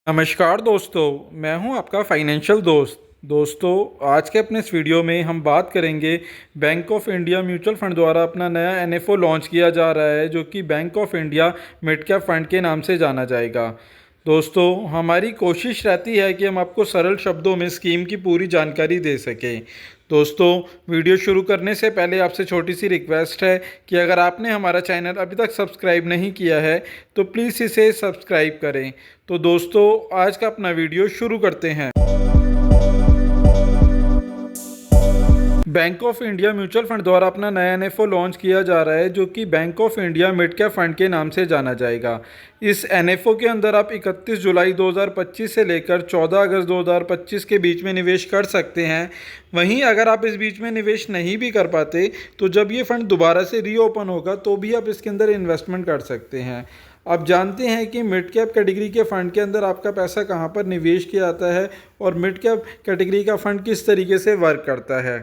नमस्कार दोस्तों, मैं हूं आपका फाइनेंशियल दोस्त। दोस्तों, आज के अपने इस वीडियो में हम बात करेंगे bank of India mutual fund द्वारा अपना नया एनएफओ लॉन्च किया जा रहा है, जो कि bank of India mid cap fund के नाम से जाना जाएगा। दोस्तों, हमारी कोशिश रहती है कि हम आपको सरल शब्दों में स्कीम की पूरी जानकारी दे सकें। दोस्तों, वीडियो शुरू करने से पहले आपसे छोटी सी रिक्वेस्ट है कि अगर आपने हमारा चैनल अभी तक सब्सक्राइब नहीं किया है तो प्लीज़ इसे सब्सक्राइब करें। तो दोस्तों, आज का अपना वीडियो शुरू करते हैं। Bank of India mutual fund द्वारा अपना नया एनएफओ लॉन्च किया जा रहा है, जो कि bank of India mid cap fund के नाम से जाना जाएगा। इस एनएफओ के अंदर आप 31 जुलाई 2025 से लेकर 14 अगस्त 2025 के बीच में निवेश कर सकते हैं। वहीं अगर आप इस बीच में निवेश नहीं भी कर पाते तो जब ये फंड दोबारा से रीओपन होगा तो भी आप इसके अंदर इन्वेस्टमेंट कर सकते हैं। आप जानते हैं कि मिड कैप कैटेगरी के फ़ंड के अंदर आपका पैसा कहाँ पर निवेश किया जाता है और मिड कैप कैटेगरी का फ़ंड किस तरीके से वर्क करता है।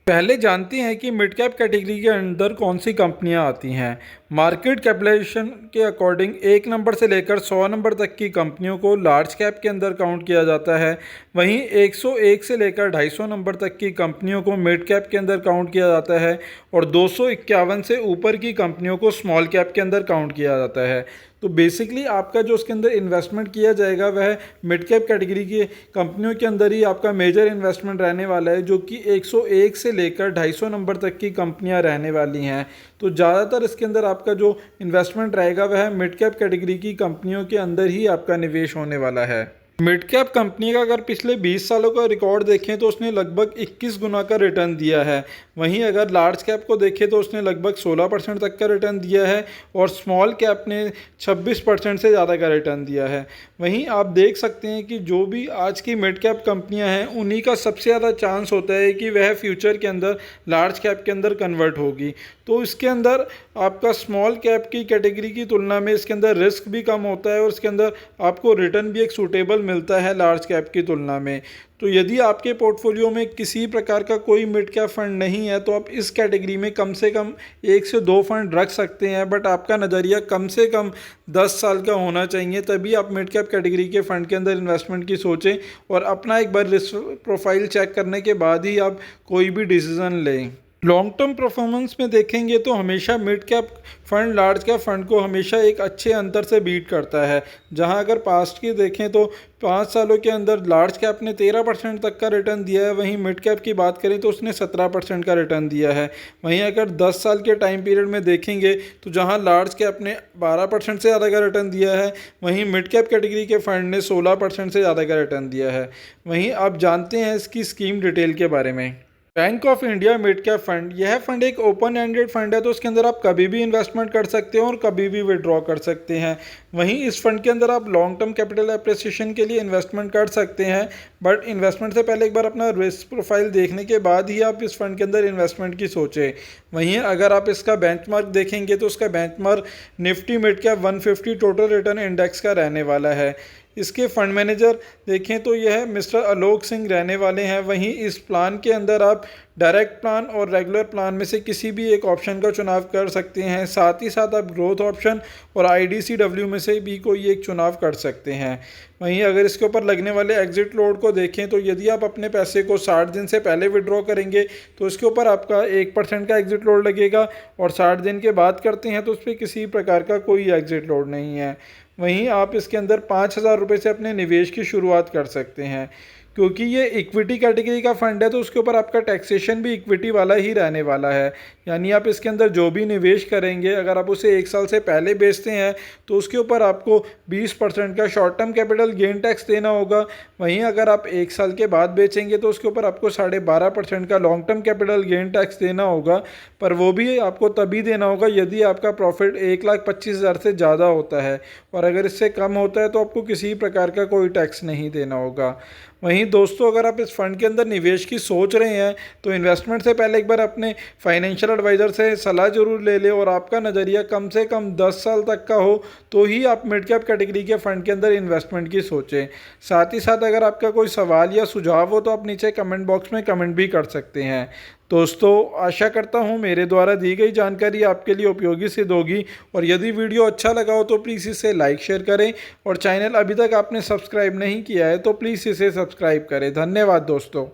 पहले जानते हैं कि मिड कैप कैटेगरी के अंदर कौन सी कंपनियां आती हैं। मार्केट कैपिटलाइजेशन के अकॉर्डिंग 1 नंबर से लेकर 100 नंबर तक की कंपनियों को लार्ज कैप के अंदर काउंट किया जाता है। वहीं 101 से लेकर 250 नंबर तक की कंपनियों को मिड कैप के अंदर काउंट किया जाता है और 251 से ऊपर की कंपनियों को स्मॉल कैप के अंदर काउंट किया जाता है। तो बेसिकली आपका जो उसके अंदर इन्वेस्टमेंट किया जाएगा वह मिड कैप कैटेगरी की कंपनियों के अंदर ही आपका मेजर इन्वेस्टमेंट रहने वाला है, जो कि 101 से लेकर 250 नंबर तक की कंपनियां रहने वाली हैं। तो ज़्यादातर इसके अंदर आपका जो इन्वेस्टमेंट रहेगा वह मिड कैप कैटेगरी की कंपनियों के अंदर ही आपका निवेश होने वाला है। मिड कैप कंपनी का अगर पिछले 20 सालों का रिकॉर्ड देखें तो उसने लगभग 21 गुना का रिटर्न दिया है। वहीं अगर लार्ज कैप को देखें तो उसने लगभग 16% तक का रिटर्न दिया है और स्मॉल कैप ने 26% से ज़्यादा का रिटर्न दिया है। वहीं आप देख सकते हैं कि जो भी आज की मिड कैप कंपनियां हैं उन्हीं का सबसे ज़्यादा चांस होता है कि वह फ्यूचर के अंदर लार्ज कैप के अंदर कन्वर्ट होगी। तो इसके अंदर आपका स्मॉल कैप की कैटेगरी की तुलना में इसके अंदर रिस्क भी कम होता है और इसके अंदर आपको रिटर्न भी एक सूटेबल मिलता है लार्ज कैप की तुलना में। तो यदि आपके पोर्टफोलियो में किसी प्रकार का कोई मिड कैप फंड नहीं है तो आप इस कैटेगरी में कम से कम 1 से 2 फंड रख सकते हैं, बट आपका नज़रिया कम से कम 10 साल का होना चाहिए, तभी आप मिड कैप कैटेगरी के फ़ंड के अंदर इन्वेस्टमेंट की सोचें और अपना एक बार रिस्क प्रोफाइल चेक करने के बाद ही आप कोई भी डिसीज़न लें। लॉन्ग टर्म परफॉर्मेंस में देखेंगे तो हमेशा mid cap fund large cap fund को हमेशा एक अच्छे अंतर से बीट करता है। जहां अगर पास्ट की देखें तो 5 सालों के अंदर लार्ज कैप ने 13% तक का रिटर्न दिया है, वहीं मिड कैप की बात करें तो उसने 17% का रिटर्न दिया है। वहीं अगर 10 साल के टाइम पीरियड में देखेंगे तो जहां लार्ज कैप ने 12% से ज़्यादा का रिटर्न दिया है, वहीं मिड कैप कैटेगरी के फंड ने 16% से ज़्यादा का रिटर्न दिया है। वहीं आप जानते हैं इसकी स्कीम डिटेल के बारे में। Bank of India mid cap fund, यह फंड एक ओपन एंडेड फंड है, तो उसके अंदर आप कभी भी इन्वेस्टमेंट कर सकते हैं और कभी भी विड्रॉ कर सकते हैं। वहीं इस फंड के अंदर आप लॉन्ग टर्म कैपिटल एप्रिसिएशन के लिए इन्वेस्टमेंट कर सकते हैं, बट इन्वेस्टमेंट से पहले एक बार अपना रिस्क प्रोफाइल देखने के बाद ही आप इस फंड के अंदर इन्वेस्टमेंट की सोचें। वहीं अगर आप इसका बेंचमार्क देखेंगे तो उसका benchmark Nifty mid cap 150 total return index का रहने वाला है। इसके फंड मैनेजर देखें तो यह मिस्टर आलोक सिंह रहने वाले हैं। वहीं इस प्लान के अंदर आप डायरेक्ट प्लान और रेगुलर प्लान में से किसी भी एक ऑप्शन का चुनाव कर सकते हैं। साथ ही साथ आप ग्रोथ ऑप्शन और IDCW में से भी कोई एक चुनाव कर सकते हैं। वहीं अगर इसके ऊपर लगने वाले एग्जिट लोड को देखें तो यदि आप अपने पैसे को 60 दिन से पहले विड्रॉ करेंगे तो इसके ऊपर आपका 1% का एग्जिट लोड लगेगा और 60 दिन के बाद करते हैं तो उस पर किसी प्रकार का कोई एग्जिट लोड नहीं है। वहीं आप इसके अंदर 5,000 रुपये से अपने निवेश की शुरुआत कर सकते हैं। क्योंकि ये इक्विटी कैटेगरी का फंड है तो उसके ऊपर आपका टैक्सेशन भी इक्विटी वाला ही रहने वाला है। यानी आप इसके अंदर जो भी निवेश करेंगे अगर आप उसे 1 साल से पहले बेचते हैं तो उसके ऊपर आपको 20% का short term capital gain tax देना होगा। वहीं अगर आप 1 साल के बाद बेचेंगे तो उसके ऊपर आपको 12.5% का long term capital gain tax देना होगा, पर वो भी आपको तभी देना होगा यदि आपका प्रॉफिट 1,25,000 से ज़्यादा होता है, और अगर इससे कम होता है तो आपको किसी प्रकार का कोई टैक्स नहीं देना होगा। वहीं दोस्तों, अगर आप इस फंड के अंदर निवेश की सोच रहे हैं तो इन्वेस्टमेंट से पहले एक बार अपने फाइनेंशियल एडवाइज़र से सलाह जरूर ले लें और आपका नज़रिया कम से कम 10 साल तक का हो तो ही आप मिड कैप कैटेगरी के फ़ंड के अंदर इन्वेस्टमेंट की सोचें। साथ ही साथ अगर आपका कोई सवाल या सुझाव हो तो आप नीचे कमेंट बॉक्स में कमेंट भी कर सकते हैं। दोस्तों आशा करता हूँ मेरे द्वारा दी गई जानकारी आपके लिए उपयोगी सिद्ध होगी, और यदि वीडियो अच्छा लगा हो तो प्लीज़ इसे लाइक शेयर करें, और चैनल अभी तक आपने सब्सक्राइब नहीं किया है तो प्लीज़ इसे सब्सक्राइब करें। धन्यवाद दोस्तों।